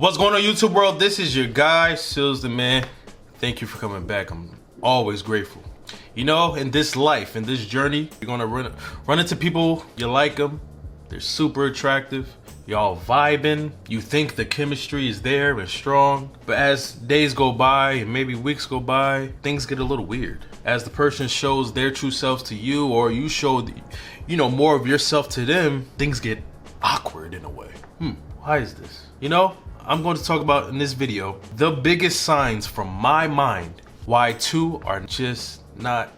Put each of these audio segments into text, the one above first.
What's going on, YouTube world? This is your guy, Sealz the man. Thank you for coming back. I'm always grateful. You know, in this life, in this journey, you're gonna run into people, you like them, they're super attractive, y'all vibing, you think the chemistry is there and strong, but as days go by and maybe weeks go by, things get a little weird. As the person shows their true selves to you, or you show, more of yourself to them, things get awkward in a way. Why is this? You know, I'm going to talk about in this video the biggest signs from my mind why two are just not,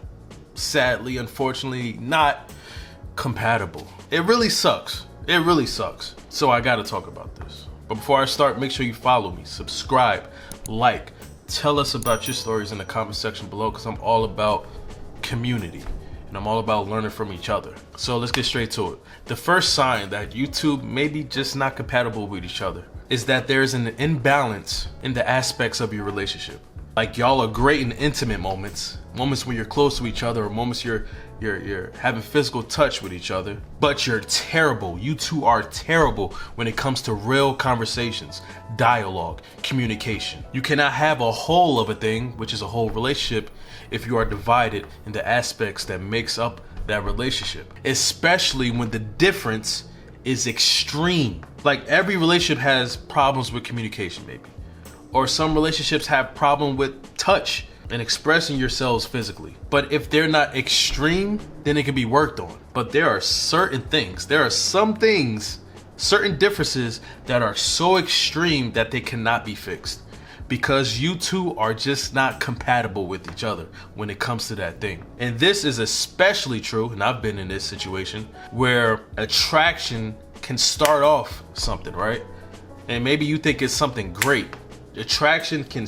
sadly, unfortunately, not compatible. It really sucks. It really sucks. So I gotta talk about this. But before I start, make sure you follow me, subscribe, like, tell us about your stories in the comment section below, because I'm all about community and I'm all about learning from each other. So let's get straight to it. The first sign that you two may be just not compatible with each other is that there's an imbalance in the aspects of your relationship. Like, y'all are great in intimate moments when you're close to each other, or moments you're having physical touch with each other, but you're terrible. You two are terrible when it comes to real conversations, dialogue, communication. You cannot have a whole of a thing, which is a whole relationship, if you are divided in the aspects that makes up that relationship, especially when the difference is extreme. Like, every relationship has problems with communication, maybe. Or some relationships have problem with touch and expressing yourselves physically. But if they're not extreme, then it can be worked on. But there are certain things, certain differences that are so extreme that they cannot be fixed, because you two are just not compatible with each other when it comes to that thing. And this is especially true, and I've been in this situation, where attraction can start off something, right? And maybe you think it's something great. Attraction can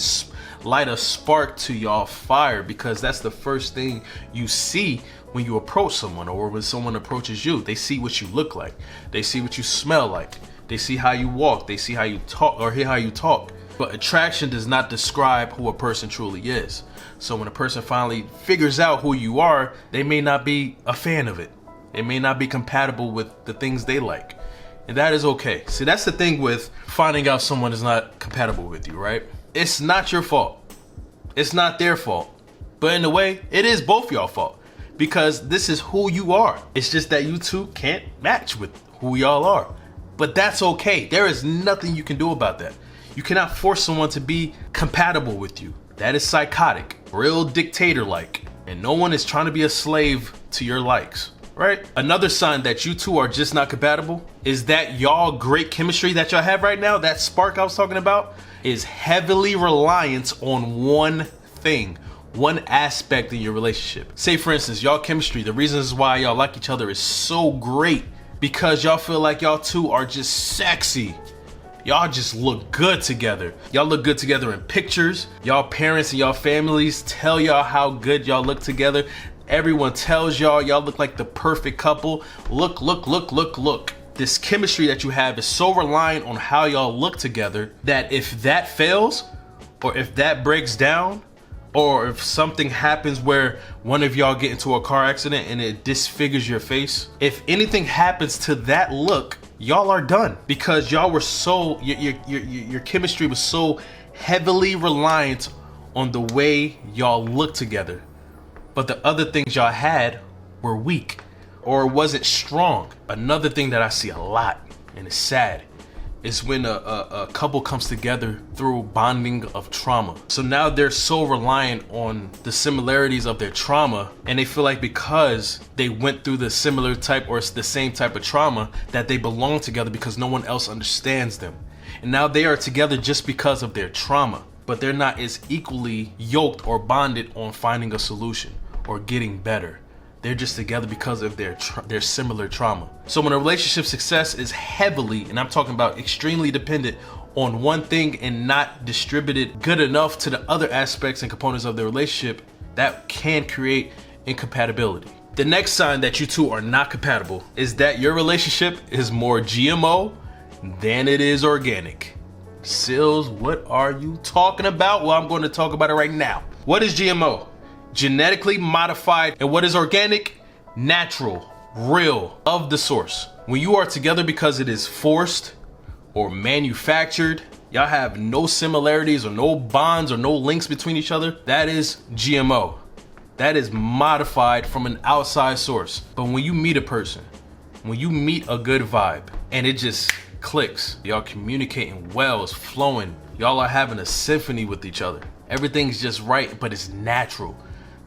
light a spark to y'all fire, because that's the first thing you see when you approach someone, or when someone approaches you. They see what you look like, they see what you smell like, they see how you walk, they see how you talk, or hear how you talk. But attraction does not describe who a person truly is. So when a person finally figures out who you are, they may not be a fan of it. It may not be compatible with the things they like. And that is okay. See, that's the thing with finding out someone is not compatible with you, right? It's not your fault. It's not their fault. But in a way, it is both y'all fault, because this is who you are. It's just that you two can't match with who y'all are. But that's okay. There is nothing you can do about that. You cannot force someone to be compatible with you. That is psychotic, real dictator-like. And no one is trying to be a slave to your likes. Right? Another sign that you two are just not compatible is that y'all great chemistry that y'all have right now, that spark I was talking about, is heavily reliant on one thing, one aspect in your relationship. Say, for instance, y'all chemistry, the reasons why y'all like each other is so great because y'all feel like y'all two are just sexy. Y'all just look good together. Y'all look good together in pictures. Y'all parents and y'all families tell y'all how good y'all look together. Everyone tells y'all look like the perfect couple. Look. This chemistry that you have is so reliant on how y'all look together that if that fails, or if that breaks down, or if something happens where one of y'all get into a car accident and it disfigures your face, if anything happens to that look, y'all are done, because y'all were so, your chemistry was so heavily reliant on the way y'all look together. But the other things y'all had were weak, or wasn't strong. Another thing that I see a lot, and it's sad, is when a couple comes together through bonding of trauma. So now they're so reliant on the similarities of their trauma, and they feel like because they went through the similar type or the same type of trauma, that they belong together because no one else understands them. And now they are together just because of their trauma, but they're not as equally yoked or bonded on finding a solution or getting better. They're just together because of their similar trauma. So when a relationship success is heavily, and I'm talking about extremely dependent on one thing and not distributed good enough to the other aspects and components of the relationship, that can create incompatibility. The next sign that you two are not compatible is that your relationship is more GMO than it is organic. Sealz, what are you talking about? Well, I'm going to talk about it right now. What is GMO? Genetically modified. And what is organic? Natural, real, of the source. When you are together because it is forced or manufactured, y'all have no similarities or no bonds or no links between each other, that is GMO. That is modified from an outside source. But when you meet a person, when you meet a good vibe and it just clicks, y'all communicating well, it's flowing, y'all are having a symphony with each other. Everything's just right, but it's natural.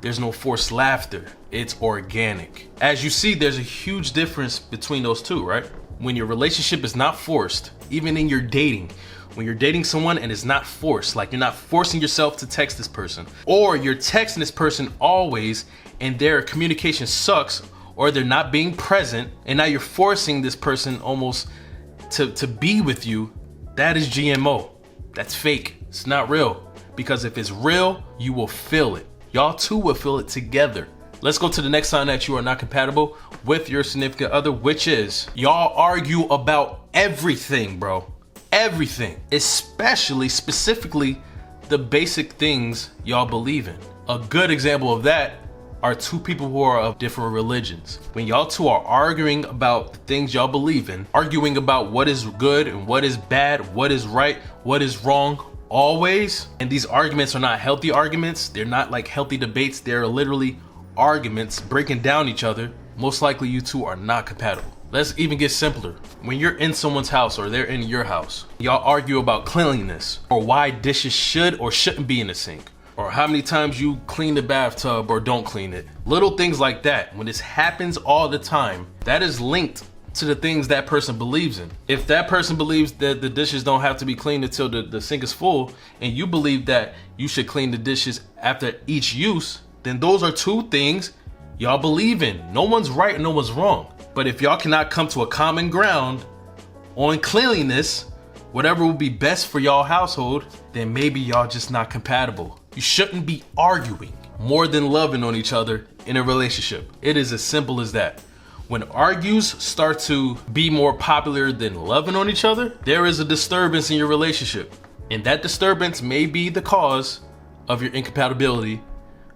There's no forced laughter. It's organic. As you see, there's a huge difference between those two, right? When your relationship is not forced, even in your dating, when you're dating someone and it's not forced, like you're not forcing yourself to text this person, or you're texting this person always and their communication sucks, or they're not being present, and now you're forcing this person almost to be with you, that is GMO. That's fake. It's not real. Because if it's real, you will feel it. Y'all two will feel it together. Let's go to the next sign that you are not compatible with your significant other, which is y'all argue about everything, bro. Everything. Specifically, the basic things y'all believe in. A good example of that are two people who are of different religions. When y'all two are arguing about the things y'all believe in, arguing about what is good and what is bad, what is right, what is wrong, always, and these arguments are not healthy arguments, they're not like healthy debates, they're literally arguments breaking down each other, most likely you two are not compatible. Let's even get simpler. When you're in someone's house or they're in your house, y'all argue about cleanliness or why dishes should or shouldn't be in the sink, or how many times you clean the bathtub or don't clean it. Little things like that. When this happens all the time, that is linked to the things that person believes in. If that person believes that the dishes don't have to be cleaned until the sink is full, and you believe that you should clean the dishes after each use, then those are two things y'all believe in. No one's right and no one's wrong. But if y'all cannot come to a common ground on cleanliness, whatever will be best for y'all household, then maybe y'all just not compatible. You shouldn't be arguing more than loving on each other in a relationship. It is as simple as that. When argues start to be more popular than loving on each other, there is a disturbance in your relationship. And that disturbance may be the cause of your incompatibility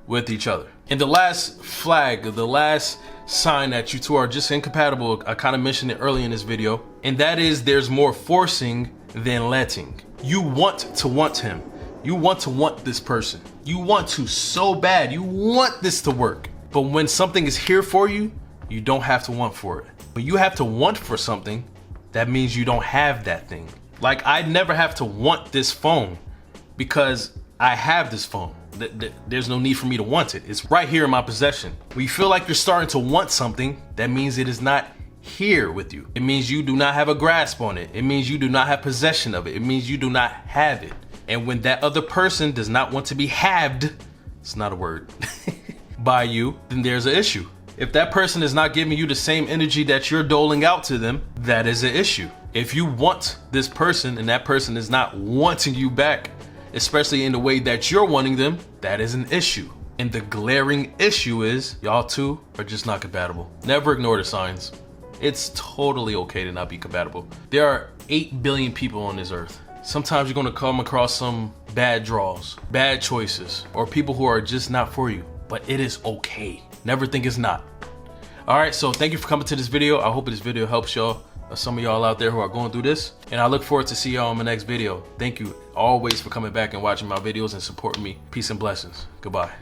with each other. And the last flag, the last sign that you two are just incompatible, I kind of mentioned it earlier in this video, and that is there's more forcing than letting. You want to want him. You want to want this person. You want to so bad. You want this to work. But when something is here for you, you don't have to want for it. When you have to want for something, that means you don't have that thing. Like, I never have to want this phone because I have this phone. There's no need for me to want it. It's right here in my possession. When you feel like you're starting to want something, that means it is not here with you. It means you do not have a grasp on it. It means you do not have possession of it. It means you do not have it. And when that other person does not want to be halved, it's not a word, by you, then there's an issue. If that person is not giving you the same energy that you're doling out to them, that is an issue. If you want this person and that person is not wanting you back, especially in the way that you're wanting them, that is an issue. And the glaring issue is y'all two are just not compatible. Never ignore the signs. It's totally okay to not be compatible. There are 8 billion people on this earth. Sometimes you're gonna come across some bad draws, bad choices, or people who are just not for you, but it is okay. Never think it's not. All right, so thank you for coming to this video. I hope this video helps y'all, some of y'all out there who are going through this, and I look forward to see y'all in my next video. Thank you always for coming back and watching my videos and supporting me. Peace and blessings. Goodbye.